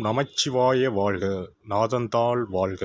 நமச்சிவாய வாழ்க. நாதன்தாள் வாழ்க.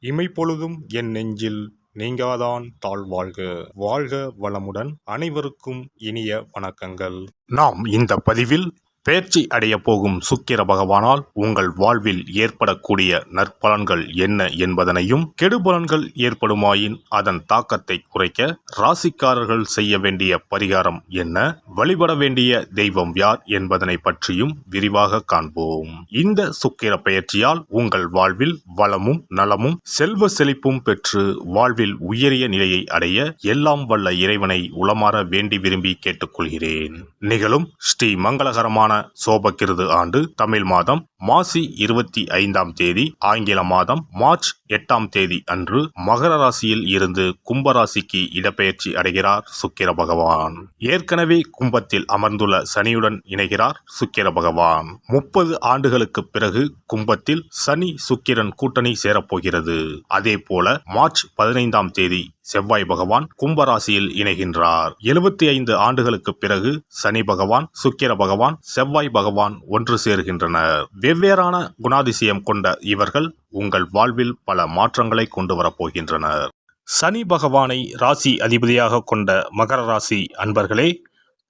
இமைப்பொழுதும் என் நெஞ்சில் நீங்காதான் தாழ்வாழ்க. வாழ்க வளமுடன். அனைவருக்கும் இனிய வணக்கங்கள். நாம் இந்த பதிவில் பேர்ச்சி அடைய போகும் சுக்கிர பகவானால் உங்கள் வாழ்வில் ஏற்படக்கூடிய நற்பலன்கள் என்ன என்பதனையும், கெடுபலன்கள் ஏற்படுமாயின் அதன் தாக்கத்தை குறைக்க ராசிக்காரர்கள் செய்ய வேண்டிய பரிகாரம் என்ன, வழிபட வேண்டிய தெய்வம் யார் என்பதனை பற்றியும் விரிவாக காண்போம். இந்த சுக்கிர பெயர்ச்சியால் உங்கள் வாழ்வில் வளமும் நலமும் செல்வ செழிப்பும் பெற்று வாழ்வில் உயரிய நிலையை அடைய எல்லாம் வல்ல இறைவனை உளமாற வேண்டி விரும்பி கேட்டுக்கொள்கிறேன். நிகழும் ஸ்ரீ மங்களகரமான சோபகிருது ஆண்டு தமிழ் மாதம் மாசி 25ஆம் தேதி, ஆங்கில மாதம் மார்ச் 8ஆம் தேதி அன்று மகர ராசியில் இருந்து கும்பராசிக்கு இடப்பெயர்ச்சி அடைகிறார் சுக்கிர பகவான். ஏற்கனவே கும்பத்தில் அமர்ந்துள்ள சனியுடன் இணைகிறார் சுக்கிர பகவான். 30 ஆண்டுகளுக்கு பிறகு கும்பத்தில் சனி சுக்கிரன் கூட்டணி சேரப்போகிறது. அதே போல மார்ச் 15ஆம் தேதி செவ்வாய் பகவான் கும்பராசியில் இணைகின்றார். 75 ஆண்டுகளுக்கு பிறகு சனி பகவான், சுக்கிர பகவான், செவ்வாய் பகவான் ஒன்று சேர்கின்றனர். வெவ்வேறான குணாதிசயம் கொண்ட இவர்கள் உங்கள் வாழ்வில் பல மாற்றங்களை கொண்டு வரப்போகின்றனர். சனி பகவானை ராசி அதிபதியாக கொண்ட மகர ராசி அன்பர்களே,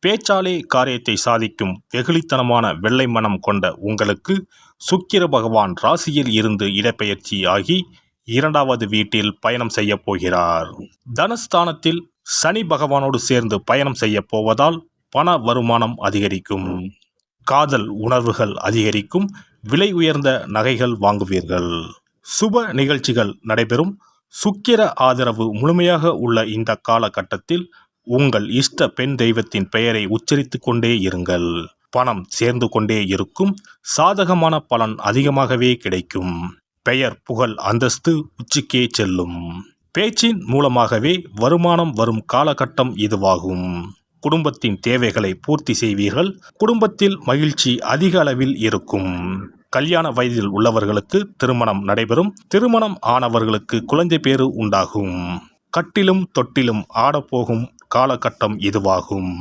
பேச்சாலே காரியத்தை சாதிக்கும் வெகுளித்தனமான வெள்ளை மனம் கொண்ட உங்களுக்கு சுக்கிர பகவான் ராசியில் இருந்து இடப்பெயர்ச்சி ஆகி 2வது வீட்டில் பயணம் செய்ய போகிறார். தனஸ்தானத்தில் சனி பகவானோடு சேர்ந்து பயணம் செய்ய போவதால் பண வருமானம் அதிகரிக்கும், காதல் உணர்வுகள் அதிகரிக்கும், விலை உயர்ந்த நகைகள் வாங்குவீர்கள், சுப நிகழ்ச்சிகள் நடைபெறும். சுக்கிர ஆதரவு முழுமையாக உள்ள இந்த காலகட்டத்தில் உங்கள் இஷ்ட பெண் தெய்வத்தின் பெயரை உச்சரித்து கொண்டே இருங்கள். பணம் சேர்ந்து கொண்டே இருக்கும். சாதகமான பலன் அதிகமாகவே கிடைக்கும். பெயர் புகழ் அந்தஸ்து உச்சிக்கே செல்லும். பேச்சின் மூலமாகவே வருமானம் வரும் காலகட்டம் இதுவாகும். குடும்பத்தின் தேவைகளை பூர்த்தி செய்வீர்கள். குடும்பத்தில் மகிழ்ச்சி அதிக அளவில் இருக்கும். கல்யாண வயதில் உள்ளவர்களுக்கு திருமணம் நடைபெறும். திருமணம் ஆனவர்களுக்கு குழந்தை பேறு உண்டாகும். கட்டிலும் தொட்டிலும் ஆடப்போகும் காலகட்டம் இதுவாகும்.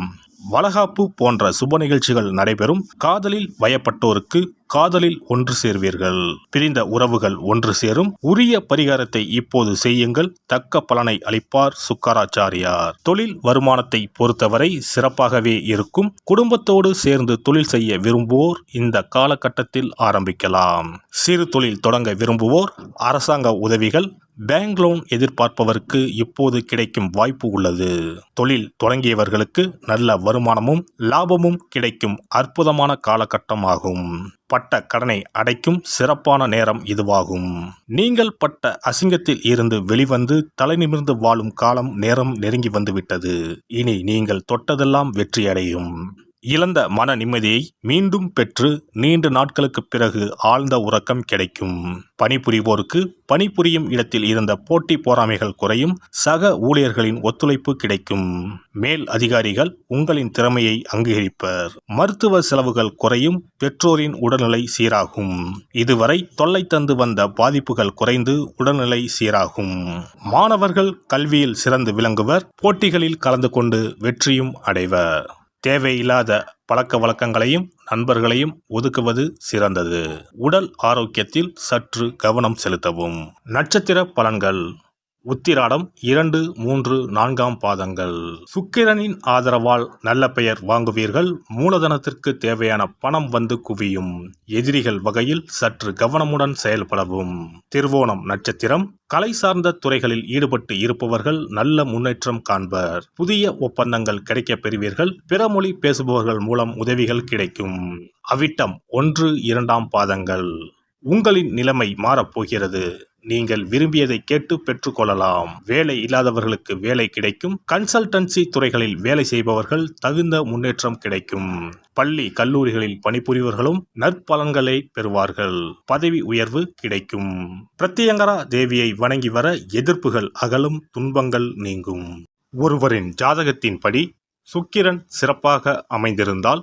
வளகாப்பு போன்ற சுப நிகழ்ச்சிகள் நடைபெறும். காதலில் வயப்பட்டோருக்கு காதலில் ஒன்று சேர்வீர்கள். பிரிந்த உறவுகள் ஒன்று சேரும். உரிய பரிகாரத்தை இப்போது செய்யுங்கள். தக்க பலனை அளிப்பார் சுக்கராச்சாரியார். தொழில் வருமானத்தை பொறுத்தவரை சிறப்பாகவே இருக்கும். குடும்பத்தோடு சேர்ந்து தொழில் செய்ய விரும்புவோர் இந்த காலகட்டத்தில் ஆரம்பிக்கலாம். சிறு தொழில் தொடங்க விரும்புவோர் அரசாங்க உதவிகள், பேங்க் லோன் எதிர்பார்ப்பவருக்கு இப்போது கிடைக்கும் வாய்ப்பு உள்ளது. தொழில் தொடங்கியவர்களுக்கு நல்ல வருமானமும் லாபமும் கிடைக்கும் அற்புதமான காலகட்டம் ஆகும். பட்ட கடனை அடைக்கும் சிறப்பான நேரம் இதுவாகும். நீங்கள் பட்ட அசிங்கத்தில் இருந்து வெளிவந்து தலைநிமிர்ந்து வாழும் காலம் நேரம் நெருங்கி வந்துவிட்டது. இனி நீங்கள் தொட்டதெல்லாம் வெற்றியடையும். இழந்த மன நிம்மதியை மீண்டும் பெற்று நீண்ட நாட்களுக்கு பிறகு ஆழ்ந்த உறக்கம் கிடைக்கும். பணிபுரிவோருக்கு பணிபுரியும் இடத்தில் இருந்த போட்டி பொறாமைகள் குறையும். சக ஊழியர்களின் ஒத்துழைப்பு கிடைக்கும். மேல் அதிகாரிகள் உங்களின் திறமையை அங்கீகரிப்பர். மருத்துவ செலவுகள் குறையும். பெற்றோரின் உடல்நிலை சீராகும். இதுவரை தொல்லை தந்து வந்த பாதிப்புகள் குறைந்து உடல்நிலை சீராகும். மாணவர்கள் கல்வியில் சிறந்து விளங்குவர். போட்டிகளில் கலந்து கொண்டு வெற்றியும் அடைவர். தேவையில்லாத பழக்க வழக்கங்களையும் நண்பர்களையும் ஒதுக்குவது சிறந்தது. உடல் ஆரோக்கியத்தில் சற்று கவனம் செலுத்தவும். நட்சத்திர பலன்கள். உத்திராடம் 2, 3, 4ஆம் பாதங்கள். சுக்கிரனின் ஆதரவால் நல்ல பெயர் வாங்குவீர்கள். மூலதனத்திற்கு தேவையான பணம் வந்து குவியும். எதிரிகள் வகையில் சற்று கவனமுடன் செயல்படவும். திருவோணம் நட்சத்திரம். கலை சார்ந்த துறைகளில் ஈடுபட்டு இருப்பவர்கள் நல்ல முன்னேற்றம் காண்பர். புதிய ஒப்பந்தங்கள் கிடைக்கப் பெறுவீர்கள். பிற மொழி பேசுபவர்கள் மூலம் உதவிகள் கிடைக்கும். அவிட்டம் 1, 2ஆம் பாதங்கள். உங்களின் நிலைமை மாறப்போகிறது. நீங்கள் விரும்பியதை கேட்டு பெற்றுக்கொள்ளலாம். வேலை இல்லாதவர்களுக்கு வேலை கிடைக்கும். கன்சல்டன்சி துறைகளில் வேலை செய்பவர்கள் தகுந்த முன்னேற்றம் கிடைக்கும். பள்ளி கல்லூரிகளில் பணிபுரிவர்களும் நற்பலன்களை பெறுவார்கள். பதவி உயர்வு கிடைக்கும். பிரத்யங்கரா தேவியை வணங்கி வர எதிர்ப்புகள் அகலும். துன்பங்கள் நீங்கும். ஒருவரின் ஜாதகத்தின்படி சுக்கிரன் சிறப்பாக அமைந்திருந்தால்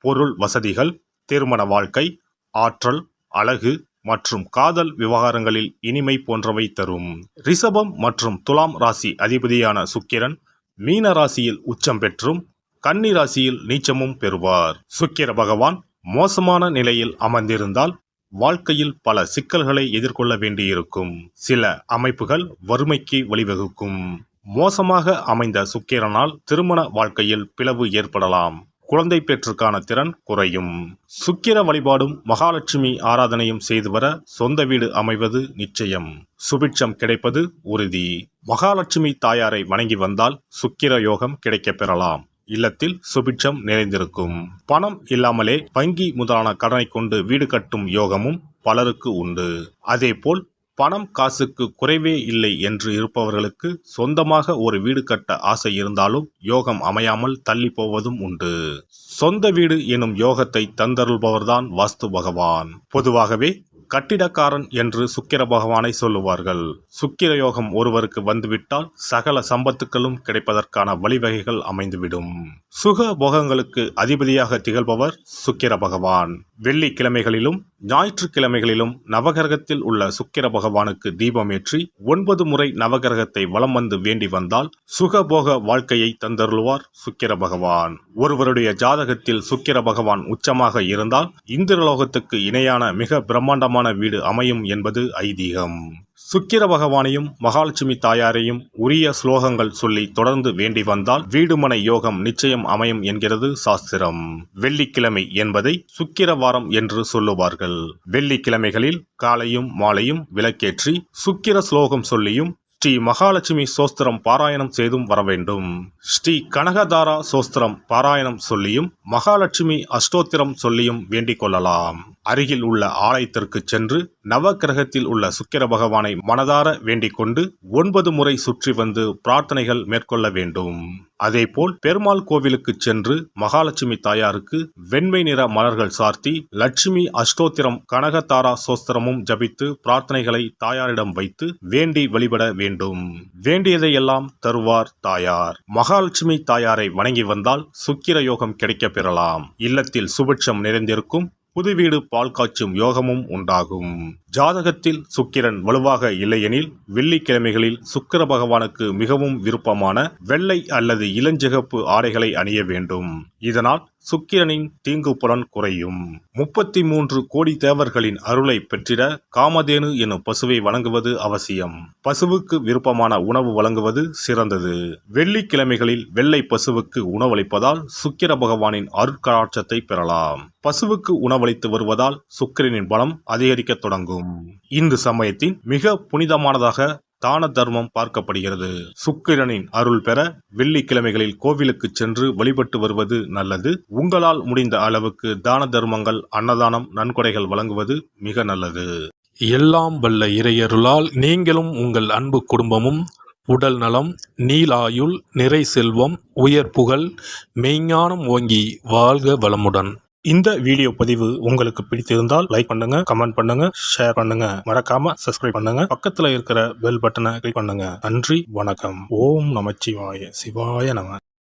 பொருள் வசதிகள், திருமண வாழ்க்கை, ஆற்றல், அழகு மற்றும் காதல் விவகாரங்களில் இனிமை போன்றவை தரும். ரிஷபம் மற்றும் துலாம் ராசி அதிபதியான சுக்கிரன் மீன ராசியில் உச்சம் பெற்றும் கன்னி ராசியில் நீச்சமும் பெறுவார். சுக்கிர பகவான் மோசமான நிலையில் அமர்ந்திருந்தால் வாழ்க்கையில் பல சிக்கல்களை எதிர்கொள்ள வேண்டியிருக்கும். சில அமைப்புகள் வறுமைக்கு வழிவகுக்கும். மோசமாக அமைந்த சுக்கிரனால் திருமண வாழ்க்கையில் பிளவு ஏற்படலாம். குழந்தை பேற்றுக்கான திறன் குறையும். சுக்கிர வழிபாடும் மகாலட்சுமி ஆராதனையும் செய்து வர சொந்த வீடு அமைவது நிச்சயம். சுபிட்சம் கிடைப்பது உறுதி. மகாலட்சுமி தாயாரை வணங்கி வந்தால் சுக்கிர யோகம் கிடைக்கப் பெறலாம். இல்லத்தில் சுபிட்சம் நிறைந்திருக்கும். பணம் இல்லாமலே வங்கி முதலான கடனை கொண்டு வீடு கட்டும் யோகமும் பலருக்கு உண்டு. அதேபோல் பணம் காசுக்கு குறைவே இல்லை என்று இருப்பவர்களுக்கு சொந்தமாக ஒரு வீடு கட்ட ஆசை இருந்தாலும் யோகம் அமையாமல் தள்ளி போவதும் உண்டு. சொந்த வீடு எனும் யோகத்தை தந்தருள்பவர்தான் வாஸ்து பகவான். பொதுவாகவே கட்டிடக்காரன் என்று சுக்கிர பகவானை சொல்லுவார்கள். சுக்கிர யோகம் ஒருவருக்கு வந்துவிட்டால் சகல சம்பத்துக்களும் கிடைப்பதற்கான வழிவகைகள் அமைந்துவிடும். சுக போகங்களுக்கு அதிபதியாக திகழ்பவர் சுக்கிர பகவான். வெள்ளிக்கிழமைகளிலும் ஞாயிற்றுக்கிழமைகளிலும் நவகிரகத்தில் உள்ள சுக்கிர பகவானுக்கு தீபமேற்றி 9 முறை நவகிரகத்தை வலம் வந்து வேண்டி வந்தால் சுகபோக வாழ்க்கையை தந்தருள்வார் சுக்கிர பகவான். ஒருவருடைய ஜாதகத்தில் சுக்கிர பகவான் உச்சமாக இருந்தால் இந்திரலோகத்துக்கு இணையான மிக பிரம்மாண்டமான வீடு அமையும் என்பது ஐதீகம். சுக்கிர பகவானையும் மகாலட்சுமி தாயாரையும் உரிய ஸ்லோகங்கள் சொல்லி தொடர்ந்து வேண்டி வந்தால் வீடுமனை யோகம் நிச்சயம் அமையும் என்கிறது சாஸ்திரம். வெள்ளிக்கிழமை என்பதை சுக்கிர வாரம் என்று சொல்லுவார்கள். வெள்ளிக்கிழமைகளில் காலையும் மாலையும் விளக்கேற்றி சுக்கிர ஸ்லோகம் சொல்லியும் ஸ்ரீ மகாலட்சுமி சோஸ்திரம் பாராயணம் செய்தும் வர வேண்டும். ஸ்ரீ கனகதாரா சோஸ்திரம் பாராயணம் சொல்லியும் மகாலட்சுமி அஷ்டோத்திரம் சொல்லியும் வேண்டிக் கொள்ளலாம். அருகில் உள்ள ஆலயத்திற்கு சென்று நவக்கிரகத்தில் உள்ள சுக்கிர பகவானை மனதார வேண்டிக் கொண்டு 9 முறை சுற்றி வந்து பிரார்த்தனைகள் மேற்கொள்ள வேண்டும். அதேபோல் பெருமாள் கோவிலுக்கு சென்று மகாலட்சுமி தாயாருக்கு வெண்மை நிற மலர்கள் சார்த்தி லட்சுமி அஷ்டோத்திரம் கனகதாரா சோஸ்திரமும் ஜபித்து பிரார்த்தனைகளை தாயாரிடம் வைத்து வேண்டி வழிபட வேண்டும். வேண்டியதையெல்லாம் தருவார் தாயார். மகாலட்சுமி தாயாரை வணங்கி வந்தால் சுக்கிர யோகம் கிடைக்கப் பெறலாம். இல்லத்தில் சுபிட்சம் நிறைந்திருக்கும். புது வீடு பால் காய்ச்சும் யோகமும் உண்டாகும். ஜாதகத்தில் சுக்கிரன் வலுவாக இல்லையெனில் வெள்ளிக்கிழமைகளில் சுக்கிர பகவானுக்கு மிகவும் விருப்பமான வெள்ளை அல்லது இளஞ்சிகப்பு ஆடைகளை அணிய வேண்டும். இதனால் சுக்கிரனின் தீங்கு புலன் குறையும். 33 கோடி தேவர்களின் அருளை பெற்றிட காமதேனு எனும் பசுவை வணங்குவது அவசியம். பசுவுக்கு விருப்பமான உணவு வழங்குவது சிறந்தது. வெள்ளிக்கிழமைகளில் வெள்ளை பசுவுக்கு உணவளிப்பதால் சுக்கிர பகவானின் அருட்கடாட்சத்தை பெறலாம். பசுவுக்கு உணவளித்து வருவதால் சுக்கிரனின் பலம் அதிகரிக்க தொடங்கும். இந்து சமயத்தின் மிக புனிதமானதாக தான தர்மம் பார்க்கப்படுகிறது. சுக்கிரனின் அருள் பெற வெள்ளிக்கிழமைகளில் கோவிலுக்கு சென்று வழிபட்டு வருவது நல்லது. உங்களால் முடிந்த அளவுக்கு தான தர்மங்கள், அன்னதானம், நன்கொடைகள் வழங்குவது மிக நல்லது. எல்லாம் வல்ல இறையருளால் நீங்களும் உங்கள் அன்பு குடும்பமும் உடல் நலம், நீலாயுள், நிறை செல்வம், உயர் புகழ், மெய்ஞானம் ஓங்கி வாழ்க வளமுடன். இந்த வீடியோ பதிவு உங்களுக்கு பிடித்திருந்தால் லைக் பண்ணுங்க, கமெண்ட் பண்ணுங்க, ஷேர் பண்ணுங்க. மறக்காம சப்ஸ்கிரைப் பண்ணுங்க. பக்கத்துல இருக்கிற பெல் பட்டனை கிளிக் பண்ணுங்க. நன்றி, வணக்கம். ஓம் நமச்சிவாய. சிவாய நம.